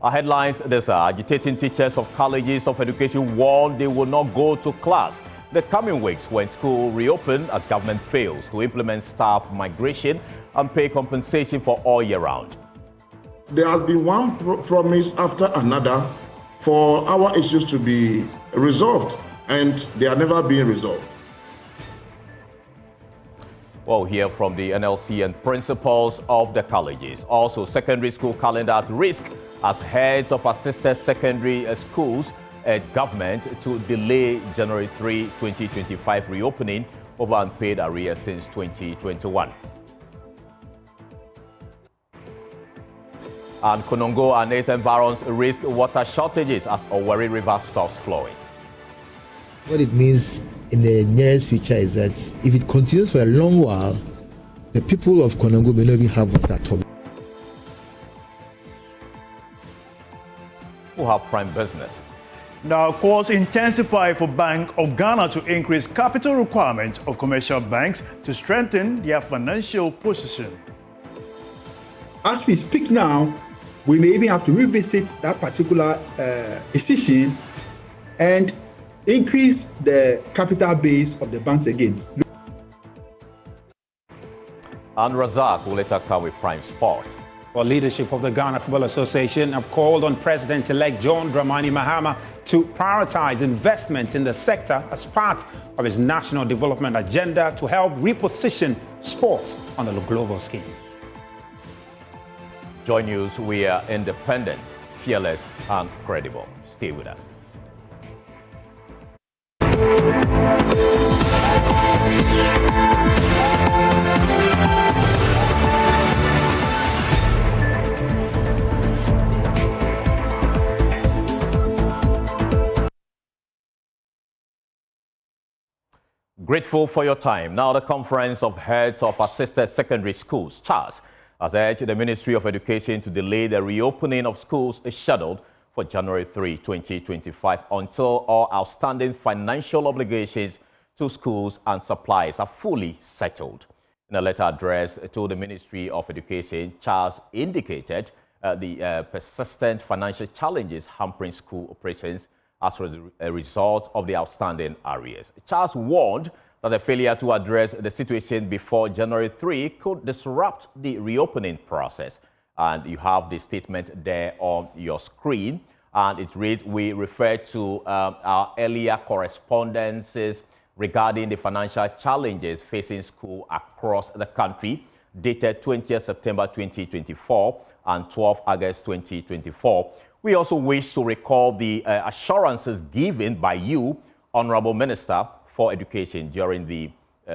Our headlines this are agitating teachers of colleges of education warn they will not go to class the coming weeks when school reopen as government fails to implement staff migration and pay compensation for all year round. There has been one promise after another for our issues to be resolved, and they are never being resolved. We'll hear from the NLC and principals of the colleges. Also, secondary school calendar at risk as heads of assisted secondary schools urge government to delay January 3, 2025 reopening over unpaid arrears since 2021. And Konongo and its environs risk water shortages as Owerri River stops flowing. What it means in the nearest future is that if it continues for a long while, the people of Konongo may not even have water at all. We'll have prime business. Now, calls intensify for Bank of Ghana to increase capital requirements of commercial banks to strengthen their financial position. As we speak now, we may even have to revisit that particular decision and increase the capital base of the banks again. And Razak will later come with Prime Sports. Well, leadership of the Ghana Football Association have called on President-elect John Dramani Mahama to prioritize investment in the sector as part of his national development agenda to help reposition sports on a global scale. JoyNews, we are independent, fearless, and credible. Stay with us. Grateful for your time. Now, the Conference of Heads of Assisted Secondary Schools, CHAS, has urged the Ministry of Education to delay the reopening of schools scheduled for January 3, 2025 until all outstanding financial obligations to schools and suppliers are fully settled. In a letter addressed to the Ministry of Education, CHAS indicated the persistent financial challenges hampering school operations as a result of the outstanding arrears. CHAS warned that the failure to address the situation before January 3 could disrupt the reopening process. And you have the statement there on your screen. And it reads, we refer to our earlier correspondences regarding the financial challenges facing schools across the country, dated 20th September 2024 and 12 August 2024. We also wish to recall the assurances given by you, Honorable Minister for Education, during the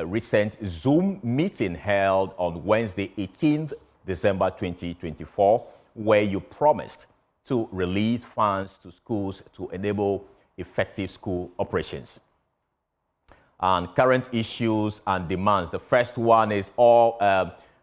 recent Zoom meeting held on Wednesday, 18th December 2024, where you promised to release funds to schools to enable effective school operations. And current issues and demands. The first one is all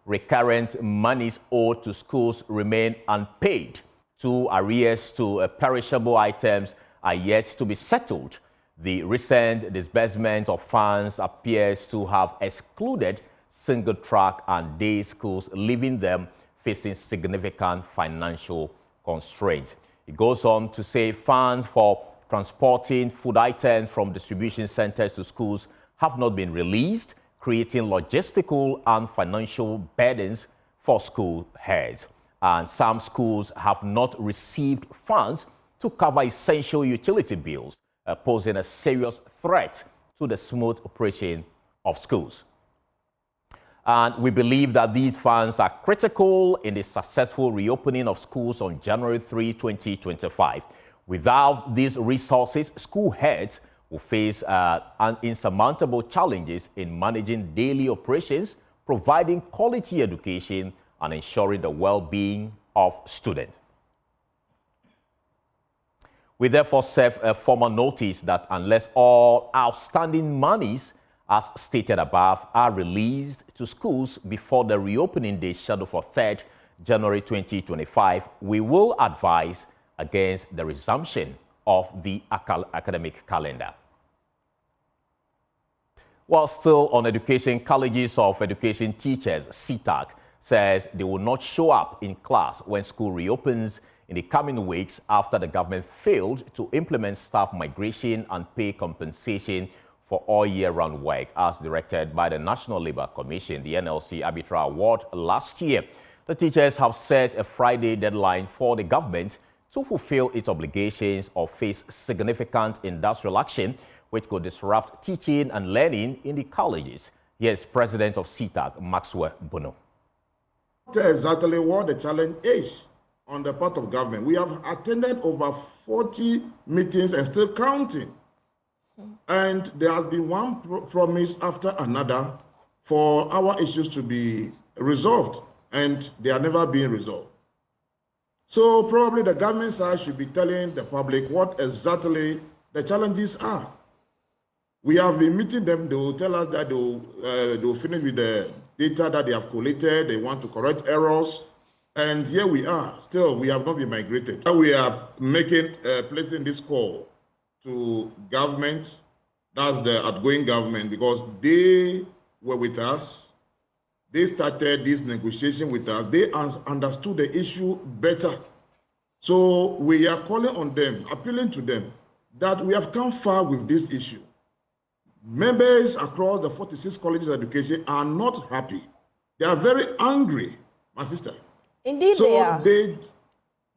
recurrent monies owed to schools remain unpaid. Two arrears to perishable items are yet to be settled. The recent disbursement of funds appears to have excluded single-track and day schools, leaving them facing significant financial constraints. It goes on to say funds for transporting food items from distribution centers to schools have not been released, creating logistical and financial burdens for school heads. And some schools have not received funds to cover essential utility bills, posing a serious threat to the smooth operation of schools. And we believe that these funds are critical in the successful reopening of schools on January 3, 2025. Without these resources, school heads will face insurmountable challenges in managing daily operations, providing quality education, and ensuring the well-being of students. We therefore serve a formal notice that unless all outstanding monies, as stated above, are released to schools before the reopening date scheduled for 3rd January 2025, we will advise against the resumption of the academic calendar. While still on education, colleges of education teachers, CTAC, says they will not show up in class when school reopens in the coming weeks after the government failed to implement staff migration and pay compensation for all year-round work as directed by the National Labour Commission, the NLC Arbitral Award last year. The teachers have set a Friday deadline for the government to fulfill its obligations or face significant industrial action which could disrupt teaching and learning in the colleges. Here's President of CTAG, Maxwell Bono. Exactly what the challenge is on the part of government. We have attended over 40 meetings and still counting. And there has been one promise after another for our issues to be resolved, and they are never being resolved. So probably the government side should be telling the public what exactly the challenges are. We have been meeting them. They will tell us that they will finish with the data that they have collated. They want to correct errors. And here we are. Still, we have not been migrated. We are placing this call to government, that's the outgoing government, because they were with us. They started this negotiation with us. They understood the issue better. So we are calling on them, appealing to them, that we have come far with this issue. Members across the 46 colleges of education are not happy. They are very angry, my sister. Indeed, they are.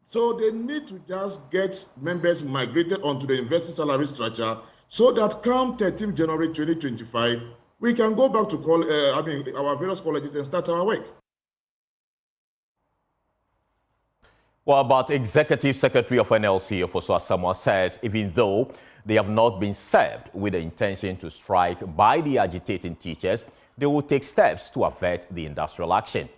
So they need to just get members migrated onto the university salary structure so that come 13th January 2025, we can go back to our various colleges and start our work. Well, but Executive Secretary of NLC, Ofosu Asamoah, says even though they have not been served with the intention to strike by the agitating teachers, they will take steps to avert the industrial action.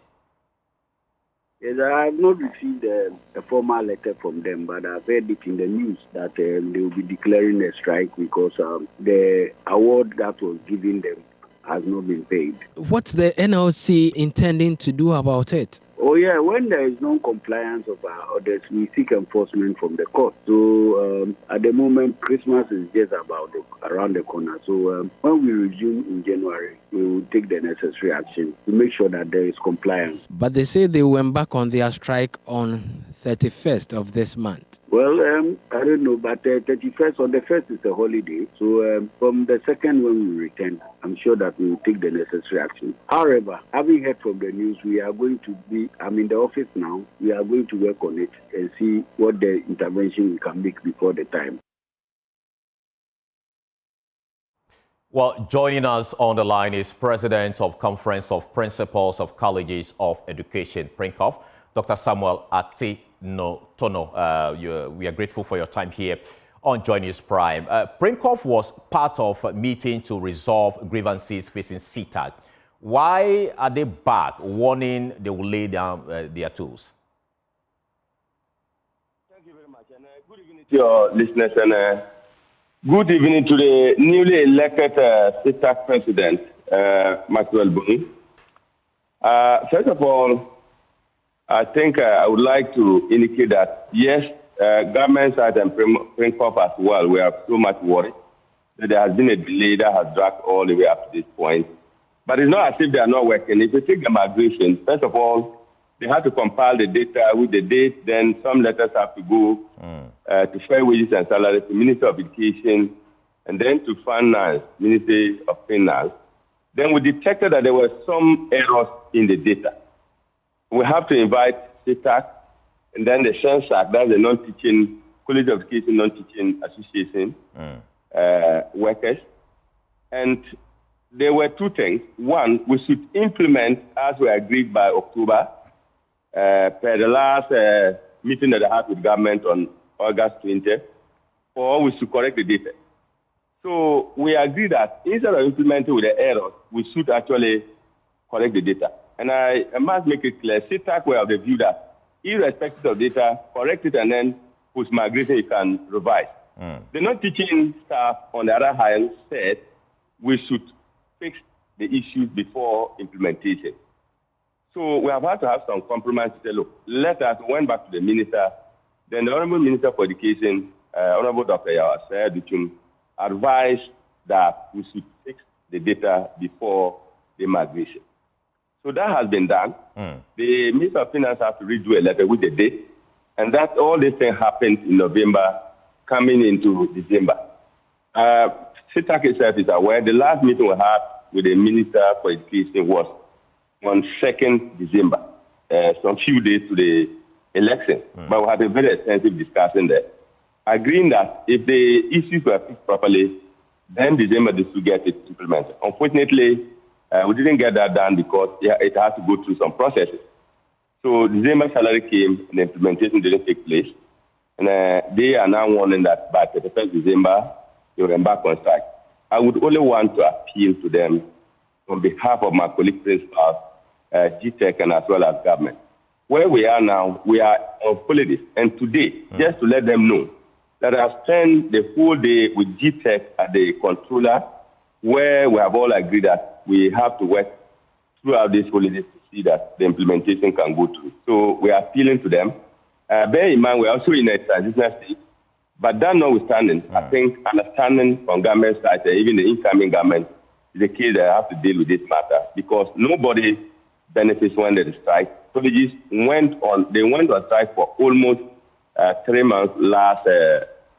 Yes, I have not received a formal letter from them, but I've heard it in the news that they will be declaring a strike because the award that was given them has not been paid. What's the NLC intending to do about it? Oh, yeah, when there is non-compliance of our orders, we seek enforcement from the court. So at the moment, Christmas is just around the corner. So when we resume in January, we will take the necessary action to make sure that there is compliance. But they say they will embark on their strike on 31st of this month. Well, I don't know, but 31st, on the 1st is a holiday. So from the 2nd when we return, I'm sure that we will take the necessary action. However, having heard from the news, we are going to be, I'm in the office now, we are going to work on it and see what the intervention we can make before the time. Well, joining us on the line is President of Conference of Principals of Colleges of Education, PRINCOF, Dr. Samuel Tono. We are grateful for your time here on JoyNews Prime. PRINCOF was part of a meeting to resolve grievances facing CTAG. Why are they back, warning they will lay down their tools? Thank you very much. And good evening to your listeners, and good evening to the newly elected CTAG president, Maxwell Bono. First of all, I think I would like to indicate that, yes, government side and PRINCOF as well, we are so much worried that there has been a delay that has dragged all the way up to this point. But it's not as if they are not working. If you take the migration, first of all, they have to compile the data with the date, then some letters have to go to Fair Wages and Salaries, to Minister of Education, and then to Finance, Ministry of Finance. Then we detected that there were some errors in the data. We have to invite CTAG, and then the SENSAC, that's the non-teaching, College of Education Non-Teaching Association workers. And there were two things. One, we should implement, as we agreed by October, per the last meeting that I had with government on August 20th, or we should correct the data. So we agreed that instead of implementing with the errors, we should actually correct the data. And I must make it clear, CTAG were of the view that irrespective of data, correct it and then post-migration you can revise. The non-teaching staff, on the other hand, said we should fix the issues before implementation. So we have had to have some compromise to say, look, let us, went back to the minister, then the Honorable Minister for Education, Honorable Dr. Yawase Duchum, advised that we should fix the data before the migration. So that has been done. The Minister of Finance has to redo a letter with the date. And that all this thing happened in November, coming into December. CITAC itself is aware. The last meeting we had with the Minister for Education was on 2nd December, some few days to the election. But we had a very extensive discussion there, agreeing that if the issues were fixed properly, then December this will get it implemented. Unfortunately, we didn't get that done because it had to go through some processes. So December salary came and the implementation didn't take place. And they are now warning that by 31st December, they will embark on strike. I would only want to appeal to them on behalf of my colleague principals, GTEC, and as well as government. Where we are now, we are on holidays. And today, just to let them know that I've spent the whole day with GTEC at the controller, where we have all agreed that we have to work throughout this holidays to see that the implementation can go through. So we are appealing to them. Bear in mind, we're also in a transitional state. But that notwithstanding, I think understanding from government side, even the incoming government, is the case that have to deal with this matter because nobody benefits when there is strike. Colleges went on strike for almost 3 months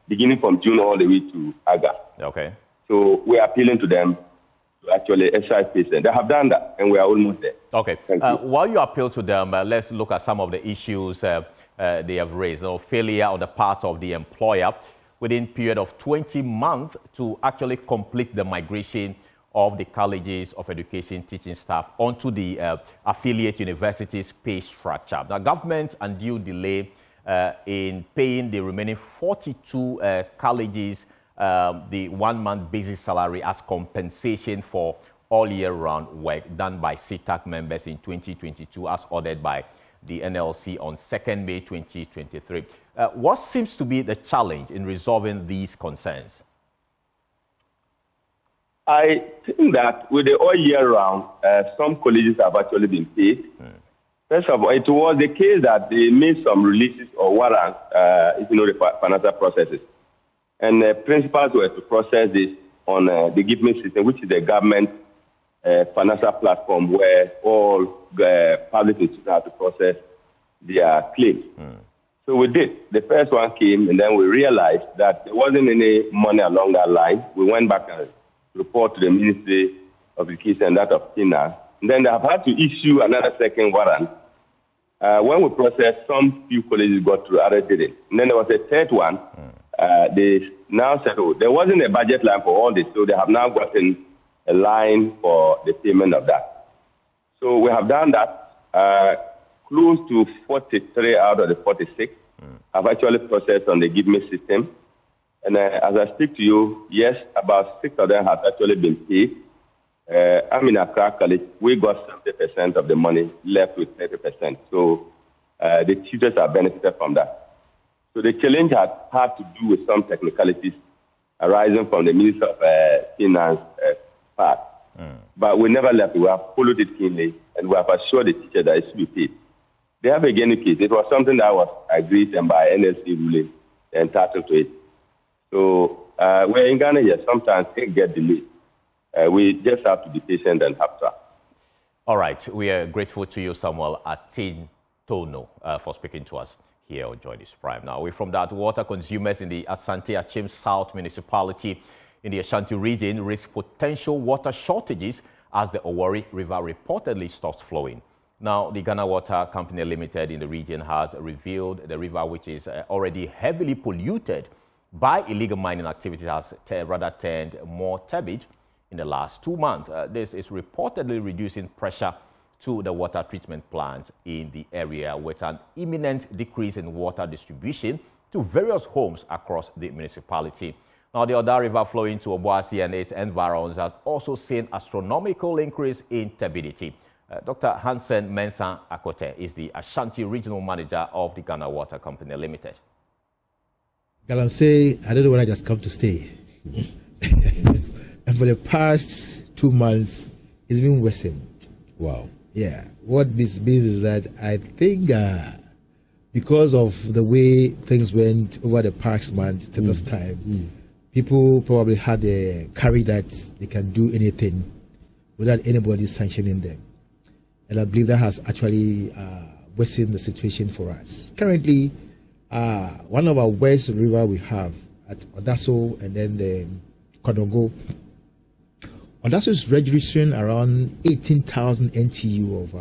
beginning from June all the way to August. Okay. So we are appealing to them to actually exercise patience. They have done that, and we are almost there. Okay. While you appeal to them, let's look at some of the issues they have raised. Failure on the part of the employer within period of 20 months to actually complete the migration of the colleges of education teaching staff onto the affiliate universities' pay structure. The government's undue delay in paying the remaining 42 colleges the 1 month basic salary as compensation for all year-round work done by CITAC members in 2022 as ordered by the NLC on 2nd May 2023. What seems to be the challenge in resolving these concerns? I think that with the all year round, some colleges have actually been paid. First of all, it was the case that they made some releases or warrants, the financial processes. And principals were to process this on the GIVME system, which is the government financial platform where all public institutions have to process their claims. So we did. The first one came, and then we realized that there wasn't any money along that line. We went back and report to the Ministry of Education and that of Finance. And then they have had to issue another second warrant. When we processed, some few colleges got through, others didn't. And then there was a third one. They now said, oh, there wasn't a budget line for all this, so they have now gotten a line for the payment of that. So we have done that. Close to 43 out of the 46 have actually processed on the GIVME system. And as I speak to you, yes, about 6 of them have actually been paid. I'm in Accra College. We got 70% of the money, left with 30%. So the teachers have benefited from that. So the challenge has had to do with some technicalities arising from the Minister of Finance part. But we never left. We have followed it keenly, and we have assured the teacher that it should be paid. They have again a case. It was something that was agreed and by NLC ruling entitled to it. So we're in Ghana here. Sometimes things get delayed. We just have to be patient and have trust. All right. We are grateful to you, Samuel Atintono, for speaking to us here on JoyNews Prime. Now, away from that, water consumers in the Asante Achim South municipality in the Ashanti region risk potential water shortages as the Owari River reportedly stops flowing. Now, the Ghana Water Company Limited in the region has revealed the river, which is already heavily polluted by illegal mining activities, has rather turned more turbid in the last 2 months. This is reportedly reducing pressure to the water treatment plants in the area, with an imminent decrease in water distribution to various homes across the municipality. Now, the Oda River flowing to Obuasi and its environs has also seen astronomical increase in turbidity. Dr. Hansen Mensah Akote is the Ashanti Regional Manager of the Ghana Water Company Limited. Galamsey, I don't know when I just come to stay. And for the past 2 months, it's been worsened. Wow. Yeah. What this means is that I think because of the way things went over the past month to this time, people probably had the courage that they can do anything without anybody sanctioning them. And I believe that has actually worsened the situation for us. Currently, one of our worst river we have at Odaso and then the Konongo. Odaso is registering around 18,000 NTU of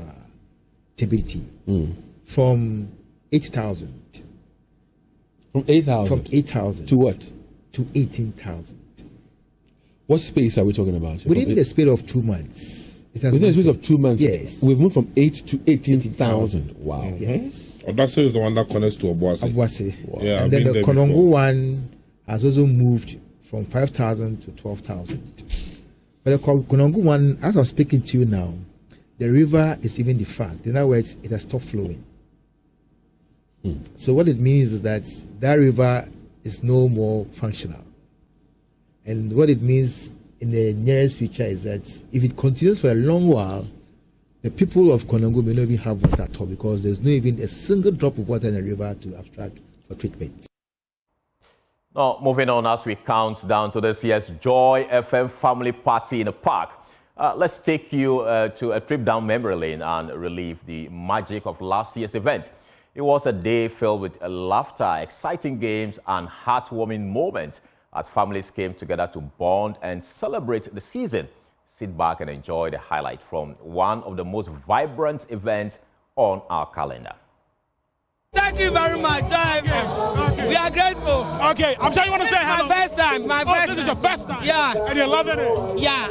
turbidity from 8,000. From 8,000? From 8,000. To what? To 18,000. What space are we talking about? Within the space of 2 months. Within the space of 2 months? Yes. We've moved from 8 to 18,000. Wow. Yes. Odaso is the one that connects to Obuasi. Wow. Yeah, and then the Konongo one has also moved from 5,000 to 12,000. But the Konongo one, as I'm speaking to you now, the river is even defunct. In other words, it has stopped flowing. So what it means is that that river is no more functional. And what it means in the nearest future is that if it continues for a long while, the people of Konongo may not even have water at all because there's not even a single drop of water in the river to abstract for treatment. Now, moving on as we count down to this year's Joy FM Family Party in the Park. Let's take you to a trip down memory lane and relive the magic of last year's event. It was a day filled with laughter, exciting games, and heartwarming moments as families came together to bond and celebrate the season. Sit back and enjoy the highlight from one of the most vibrant events on our calendar. Thank you very much, okay. We are grateful. Okay, I'm sure you want to say hello. My first time. This is your first time? Yeah. And you're loving it? Yeah.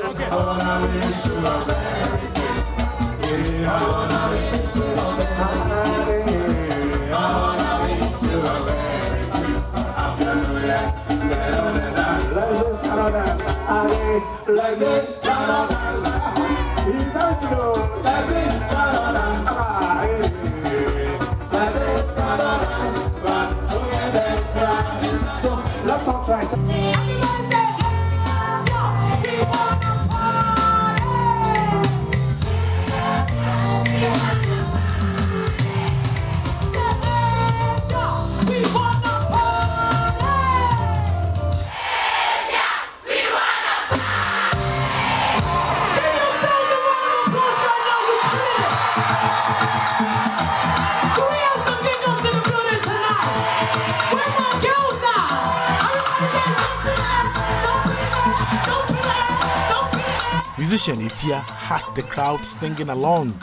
Musician Ifia had the crowd singing along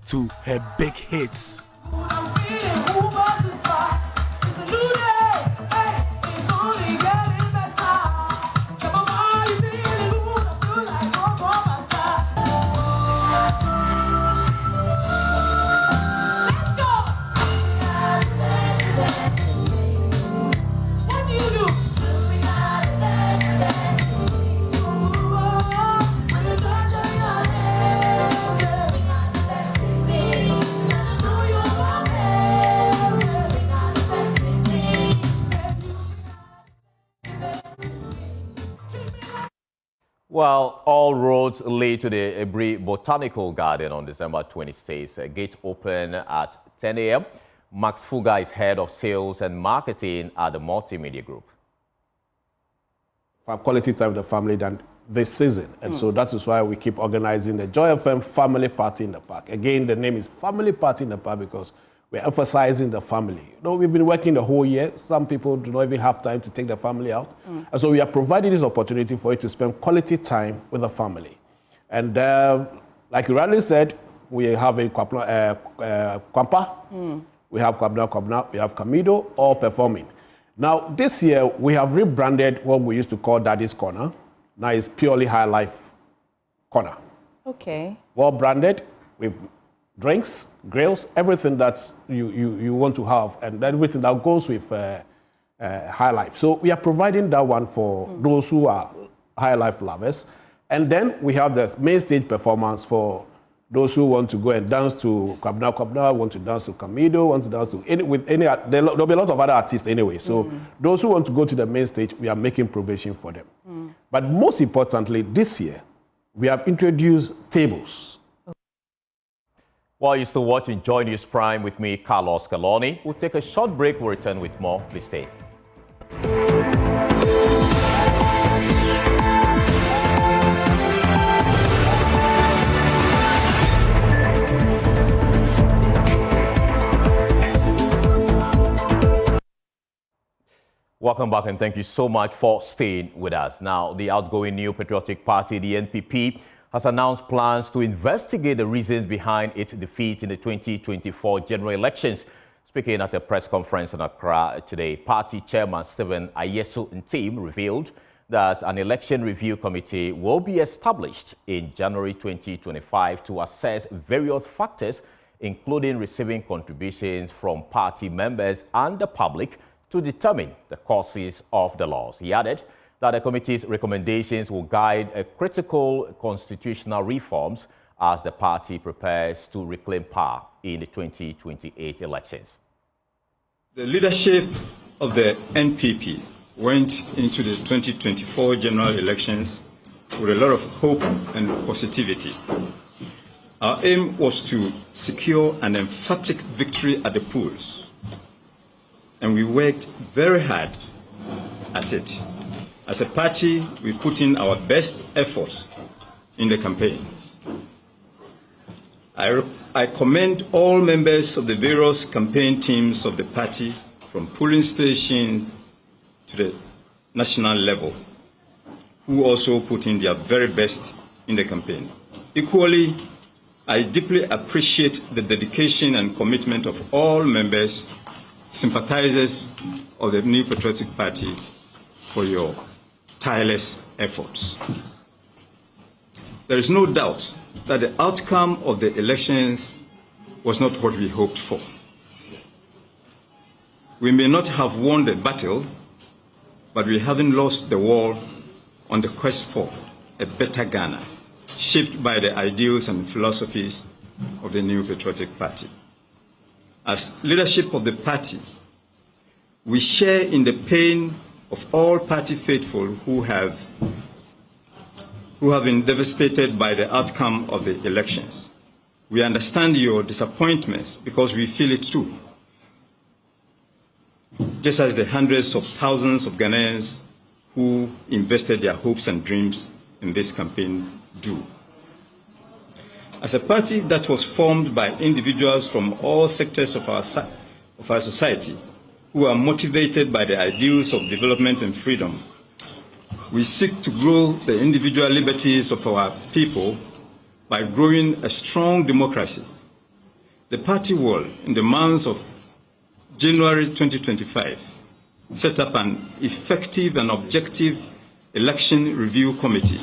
to her big hits. Well, all roads lead to the Ebri Botanical Garden on December 26th. Gate open at 10 a.m. Max Fuga is head of sales and marketing at the Multimedia Group. For quality time with the family than this season. And so that is why we keep organizing the Joy FM Family Party in the Park. Again, the name is Family Party in the Park because we're emphasizing the family. You know, we've been working the whole year. Some people do not even have time to take their family out. And so we are providing this opportunity for you to spend quality time with the family. And like you rightly said, we have a Kwampa, we have Kwabna, we have Kamido, all performing. Now, this year, we have rebranded what we used to call Daddy's Corner. Now it's purely High Life Corner. Okay. Well branded with drinks, grills, everything that you want to have, and everything that goes with High Life. So we are providing that one for those who are High Life lovers. And then we have the main stage performance for those who want to go and dance to Kwabna, want to dance to Kamido, want to dance to there'll be a lot of other artists anyway. So those who want to go to the main stage, we are making provision for them. But most importantly, this year, we have introduced tables. While you're still watching JoyNews Prime with me, Carlos Caloni, we'll take a short break. We'll return with more. Please stay. Welcome back, and thank you so much for staying with us. Now, the outgoing New Patriotic Party, the NPP, has announced plans to investigate the reasons behind its defeat in the 2024 general elections. Speaking at a press conference in Accra today, party chairman Stephen Ayeso and team revealed that an election review committee will be established in January 2025 to assess various factors, including receiving contributions from party members and the public, to determine the causes of the loss. He added that the committee's recommendations will guide critical constitutional reforms as the party prepares to reclaim power in the 2028 elections. The leadership of the NPP went into the 2024 general elections with a lot of hope and positivity. Our aim was to secure an emphatic victory at the polls, and we worked very hard at it. As a party, we put in our best efforts in the campaign. I commend all members of the various campaign teams of the party, from polling stations to the national level, who also put in their very best in the campaign. Equally, I deeply appreciate the dedication and commitment of all members, sympathizers of the New Patriotic Party, for your tireless efforts. There is no doubt that the outcome of the elections was not what we hoped for. We may not have won the battle, but we haven't lost the war on the quest for a better Ghana, shaped by the ideals and philosophies of the New Patriotic Party. As leadership of the party, we share in the pain of all party faithful who have been devastated by the outcome of the elections. We understand your disappointments because we feel it too, just as the hundreds of thousands of Ghanaians who invested their hopes and dreams in this campaign do. As a party that was formed by individuals from all sectors of our society who are motivated by the ideals of development and freedom, we seek to grow the individual liberties of our people by growing a strong democracy. The party will, in the months of January 2025, set up an effective and objective election review committee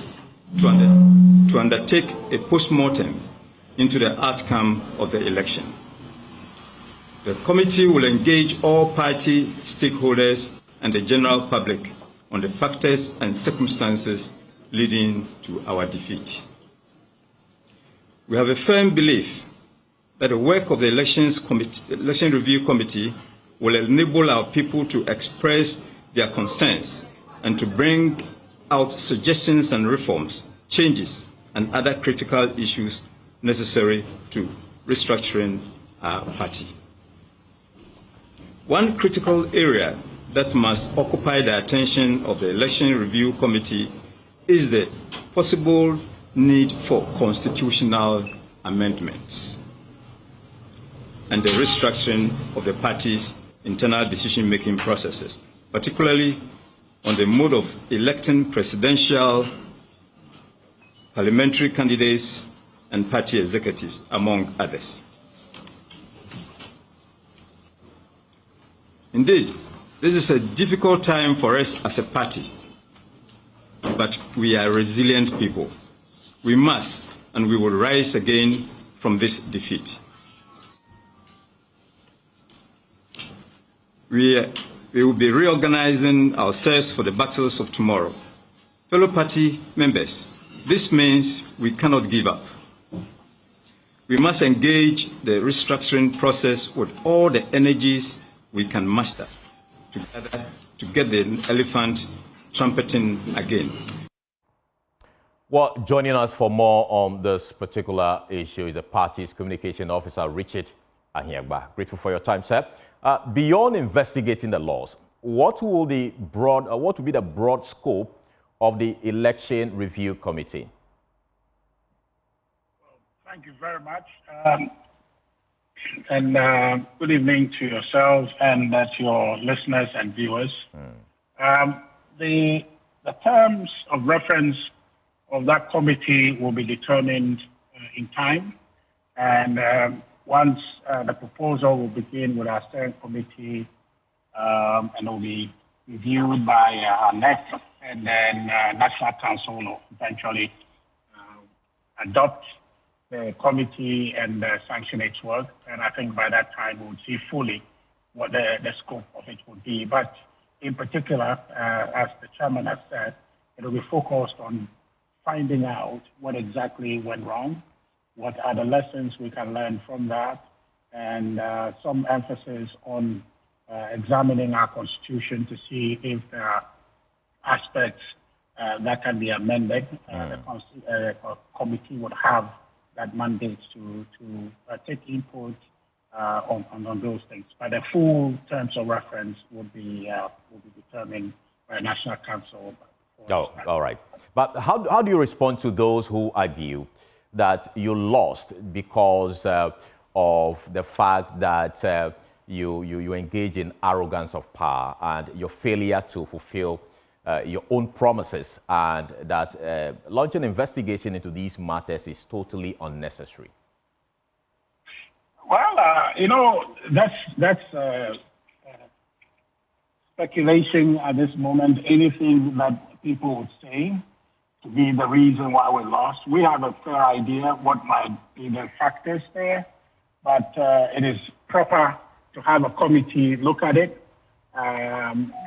to undertake a post-mortem into the outcome of the election. The committee will engage all party stakeholders and the general public on the factors and circumstances leading to our defeat. We have a firm belief that the work of the election review committee will enable our people to express their concerns and to bring out suggestions and reforms, changes, and other critical issues necessary to restructuring our party. One critical area that must occupy the attention of the election review committee is the possible need for constitutional amendments and the restructuring of the party's internal decision-making processes, particularly on the mode of electing presidential, parliamentary candidates, and party executives, among others. Indeed, this is a difficult time for us as a party, but we are resilient people. We must and we will rise again from this defeat. We will be reorganizing ourselves for the battles of tomorrow. Fellow party members, this means we cannot give up. We must engage the restructuring process with all the energies we can muster together to get the elephant trumpeting again. Well, joining us for more on this particular issue is the party's communication officer, Richard Ahiagba. Grateful for your time, sir. Beyond investigating the laws, what will be the broad scope of the election review committee? Thank you very much. and good evening to yourselves and to your listeners and viewers. The terms of reference of that committee will be determined in time, and once the proposal will begin with our steering committee, and it will be reviewed by our NEC, and then National Council will eventually adopt the committee and sanction its work. And I think by that time we'll see fully what the scope of it would be. But in particular, as the chairman has said, it will be focused on finding out what exactly went wrong, what are the lessons we can learn from that, and some emphasis on examining our constitution to see if there are aspects that can be amended. The committee would have that mandate to take input on those things. But the full terms of reference will be determined by National Council. Oh, all right. But how do you respond to those who argue that you lost because of the fact that you engage in arrogance of power and your failure to fulfill your own promises, and that launching an investigation into these matters is totally unnecessary? Well, that's speculation at this moment. Anything that people would say to be the reason why we lost, we have a fair idea what might be the factors there, but it is proper to have a committee look at it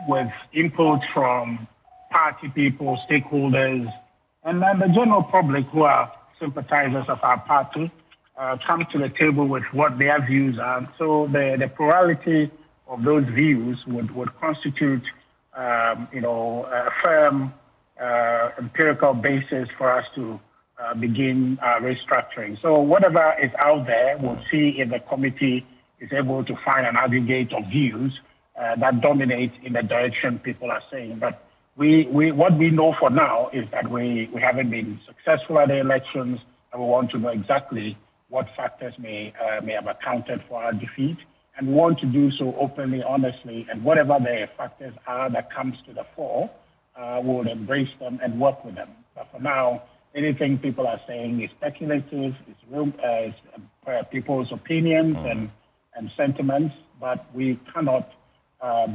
with input from party people, stakeholders, and then the general public who are sympathizers of our party come to the table with what their views are. So the plurality of those views would constitute, a firm empirical basis for us to begin restructuring. So whatever is out there, we'll see if the committee is able to find an aggregate of views that dominate in the direction people are saying. But what we know for now is that we haven't been successful at the elections, and we want to know exactly what factors may have accounted for our defeat, and we want to do so openly, honestly, and whatever the factors are that comes to the fore, we'll embrace them and work with them. But for now, anything people are saying is speculative, it's people's opinions and sentiments, but we cannot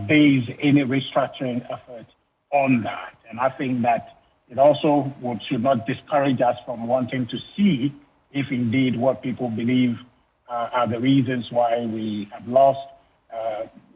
base any restructuring effort on that. And I think that it also should not discourage us from wanting to see if indeed what people believe are the reasons why we have lost,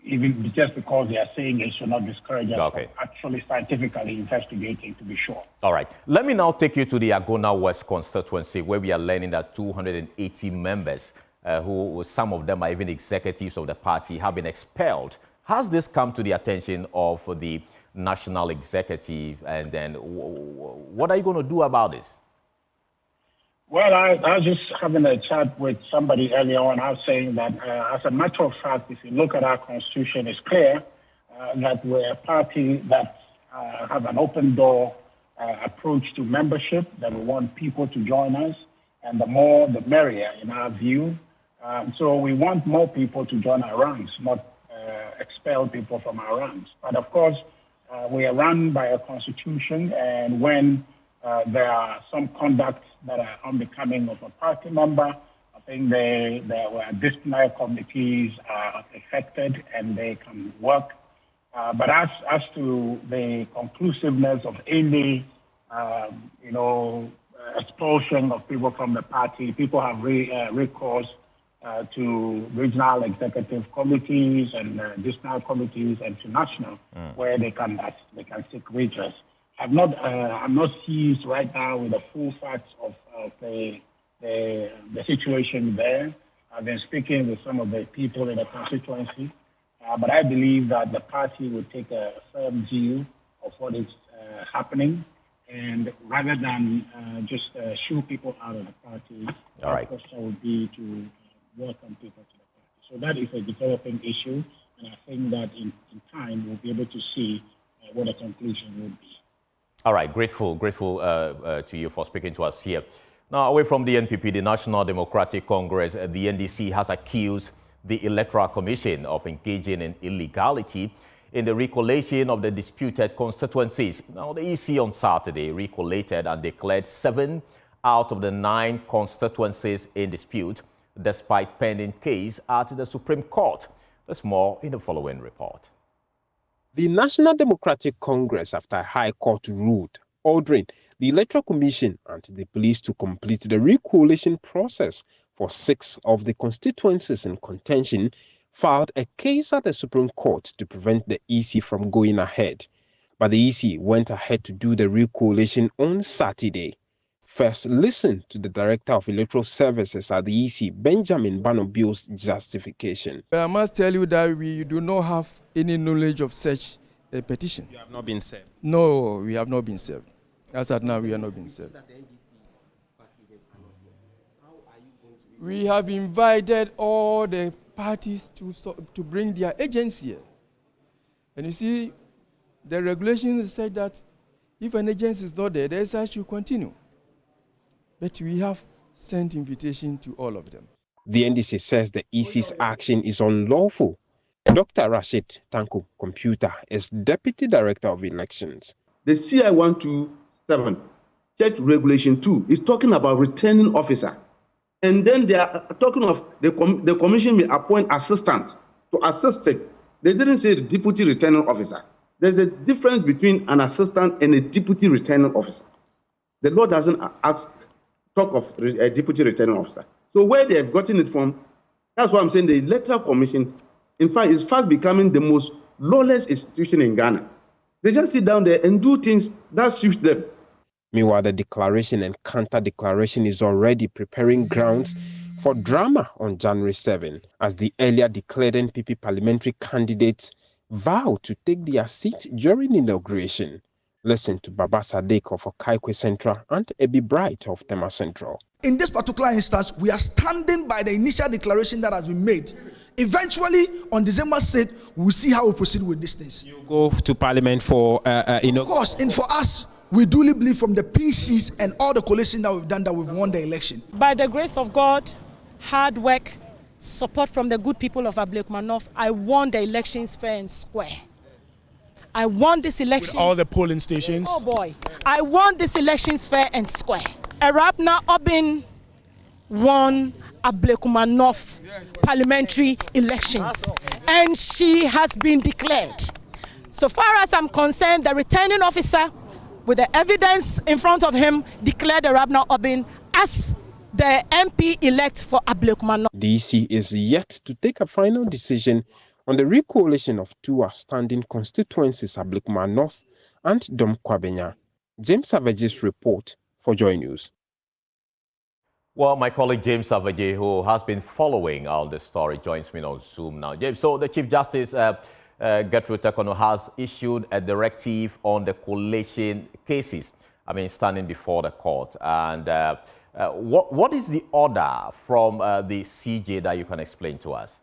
even just because they are saying it should not discourage us from actually scientifically investigating to be sure. All right. Let me now take you to the Agona West constituency, where we are learning that 280 members, who some of them are even executives of the party, have been expelled. Has this come to the attention of the national executive, and then what are you going to do about this? Well, I was just having a chat with somebody earlier on. I was saying that, as a matter of fact, if you look at our constitution, it's clear that we're a party that have an open door approach to membership, that we want people to join us, and the more the merrier in our view. So we want more people to join our ranks, not expel people from our ranks. But of course, we are run by a constitution, and when there are some conduct that are unbecoming of a party member, I think there were disciplinary committees are affected and they can work. But as to the conclusiveness of any, expulsion of people from the party, people have recourse to regional executive committees and district committees and to national, where they can seek redress. I'm not seized right now with the full facts of the situation there. I've been speaking with some of the people in the constituency, but I believe that the party will take a firm view of what is happening, and rather than just shoo people out of the party, the question would be to welcome people to the party. So that is a developing issue, and I think that in time we'll be able to see what the conclusion would be. All right, grateful to you for speaking to us here Now, away from the NPP, the National Democratic Congress, the NDC has accused the Electoral Commission of engaging in illegality in the recollation of the disputed constituencies. Now, the EC on Saturday recollated and declared 7 out of the 9 constituencies in dispute, despite pending case at the Supreme Court. There's more in the following report. The National Democratic Congress, after a High Court ruled, ordering the Electoral Commission and the police to complete the recollation process for 6 of the constituencies in contention, filed a case at the Supreme Court to prevent the EC from going ahead. But the EC went ahead to do the recollation on Saturday. First, listen to the Director of Electoral Services at the EC, Benjamin Banobio's justification. I must tell you that we do not have any knowledge of such a petition. You have not been served? No, we have not been served. As at now, we are not being served. We have invited all the parties to bring their agents here. And you see, the regulations said that if an agency is not there, the exercise should continue. But we have sent invitation to all of them. The NDC says the EC's action is unlawful. Dr. Rashid Tanko Computer is Deputy Director of Elections. The CI 127, Church Regulation 2, is talking about returning officer. And then they are talking of the commission may appoint assistant to assist it. They didn't say the deputy returning officer. There's a difference between an assistant and a deputy returning officer. The law doesn't talk of a deputy returning officer. So where they have gotten it from, that's why I'm saying the Electoral Commission, in fact, is fast becoming the most lawless institution in Ghana. They just sit down there and do things that suit them. Meanwhile, the declaration and counter-declaration is already preparing grounds for drama on January 7, as the earlier declared NPP parliamentary candidates vow to take their seat during inauguration. Listen to Baba Sadek of Okaikwe Central and Ebi Bright of Tema Central. In this particular instance, we are standing by the initial declaration that has been made. Eventually, on December 6th, we'll see how we proceed with these things. You go to Parliament for Of course, and for us, we duly believe from the PCs and all the coalition that we've done that we've won the election. By the grace of God, hard work, support from the good people of Ablekuma North, I won the elections fair and square. I won this election. With all the polling stations? Oh boy. I won this elections fair and square. Arabna Obin won Ablekuma North parliamentary elections. And she has been declared. So far as I'm concerned, the returning officer, with the evidence in front of him, declared Arabna Obin as the MP-elect for Ablekuma North. The EC is yet to take a final decision on the recoalition of 2 outstanding constituencies, Ablekuma North and Dom Kwabenya. James Savage's report for Joy News. Well, my colleague James Savage, who has been following all this story, joins me on Zoom now. James, so the Chief Justice, Gertrude Tekono, has issued a directive on the collation cases, standing before the court. And what is the order from the CJ that you can explain to us?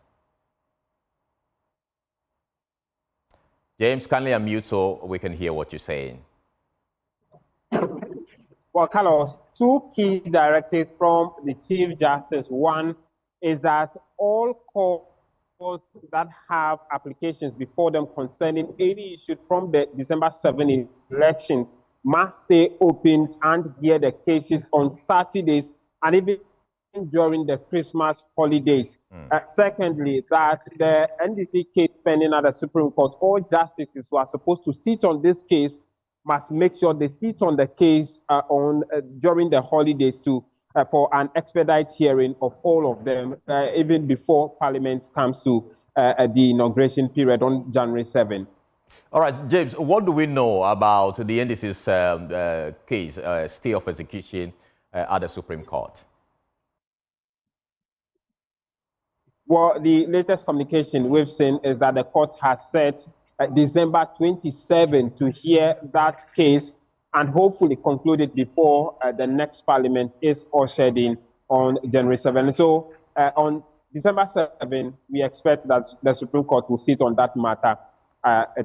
James, kindly unmute so we can hear what you're saying. Well, Carlos, 2 key directives from the Chief Justice. One is that all courts that have applications before them concerning any issues from the December 7 elections must stay open and hear the cases on Saturdays and even during the Christmas holidays. Secondly, that the NDC case pending at the Supreme Court, all justices who are supposed to sit on this case must make sure they sit on the case during the holidays for an expedite hearing of all of them, even before Parliament comes to the inauguration period on January 7. All right, James, what do we know about the NDC's case, stay of execution at the Supreme Court? Well, the latest communication we've seen is that the court has set December 27 to hear that case and hopefully conclude it before the next parliament is ushered in on January 7. So on December 7, we expect that the Supreme Court will sit on that matter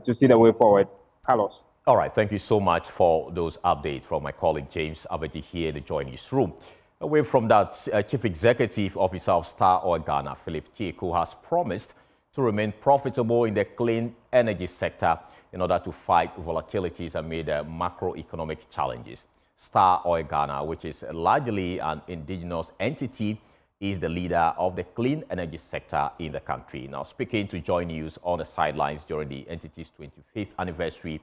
to see the way forward. Carlos. All right, thank you so much for those updates from my colleague James Abaji here in the JoyNews room. Away from that, Chief Executive Officer of Star Oil Ghana, Philip Tieku, has promised to remain profitable in the clean energy sector in order to fight volatilities amid macroeconomic challenges. Star Oil Ghana, which is largely an indigenous entity, is the leader of the clean energy sector in the country. Now, speaking to JoyNews on the sidelines during the entity's 25th anniversary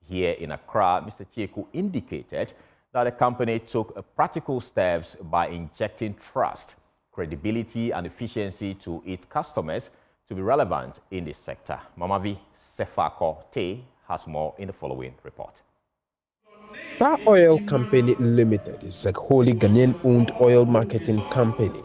here in Accra, Mr. Tieku indicated that the company took practical steps by injecting trust, credibility and efficiency to its customers to be relevant in this sector. Mamavi Sefako Te has more in the following report. Star Oil Company Limited is a wholly Ghanaian-owned oil marketing company.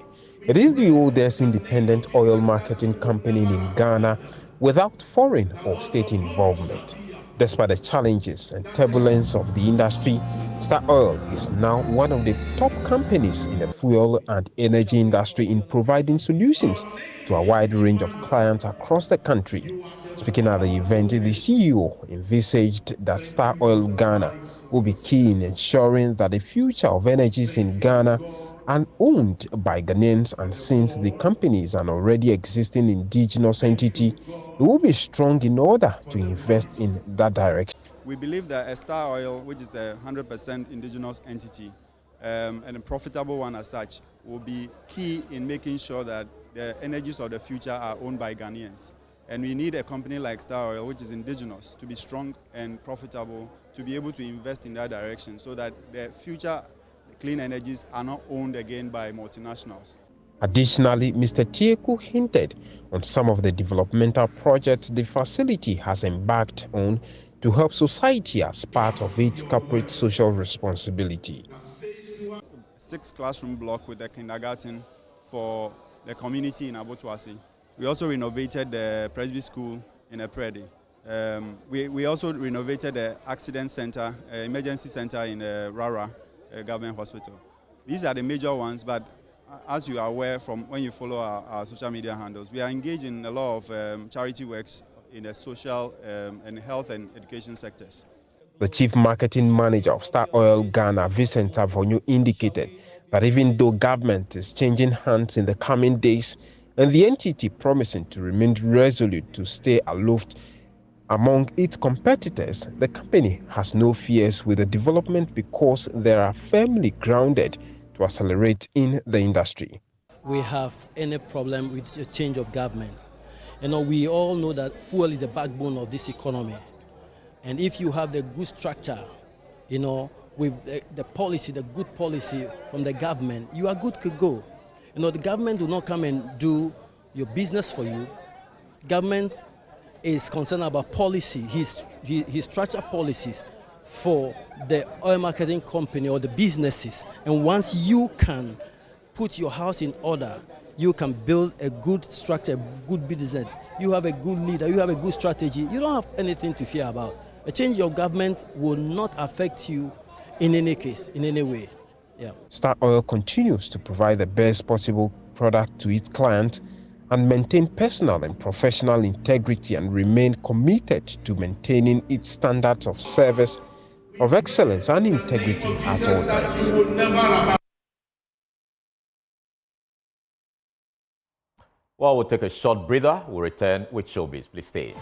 It is the oldest independent oil marketing company in Ghana without foreign or state involvement. Despite the challenges and turbulence of the industry, Star Oil is now one of the top companies in the fuel and energy industry in providing solutions to a wide range of clients across the country. Speaking at the event, the CEO envisaged that Star Oil Ghana will be key in ensuring that the future of energies in Ghana are owned by Ghanaians, and since the company is an already existing indigenous entity, it will be strong in order to invest in that direction. We believe that a Star Oil, which is a 100% indigenous entity and a profitable one as such, will be key in making sure that the energies of the future are owned by Ghanaians. And we need a company like Star Oil, which is indigenous, to be strong and profitable, to be able to invest in that direction so that the future clean energies are not owned again by multinationals. Additionally, Mr. Tieku hinted on some of the developmental projects the facility has embarked on to help society as part of its corporate social responsibility. 6 classroom block with a kindergarten for the community in Abotuasi. We also renovated the Presby School in Epredi. We also renovated the accident center, emergency center in Rara Government Hospital. These are the major ones, but as you are aware from when you follow our social media handles, we are engaged in a lot of charity works in the social and health and education sectors. The chief marketing manager of Star Oil Ghana, Vincent Avonyu, indicated that even though government is changing hands in the coming days, and the entity promising to remain resolute to stay aloof among its competitors, the company has no fears with the development because they are firmly grounded to accelerate in the industry. We have any problem with the change of government. We all know that fuel is the backbone of this economy. And if you have the good structure, with the policy, the good policy from the government, you are good to go. The government will not come and do your business for you. Government is concerned about policy, his structure policies for the oil marketing company or the businesses. And once you can put your house in order, you can build a good structure, a good business. You have a good leader, you have a good strategy. You don't have anything to fear about. A change of government will not affect you in any case, in any way. Yeah. Star Oil continues to provide the best possible product to its client and maintain personal and professional integrity and remain committed to maintaining its standards of service, of excellence and integrity at all times. Well, we'll take a short breather. We'll return with Showbiz. Please stay.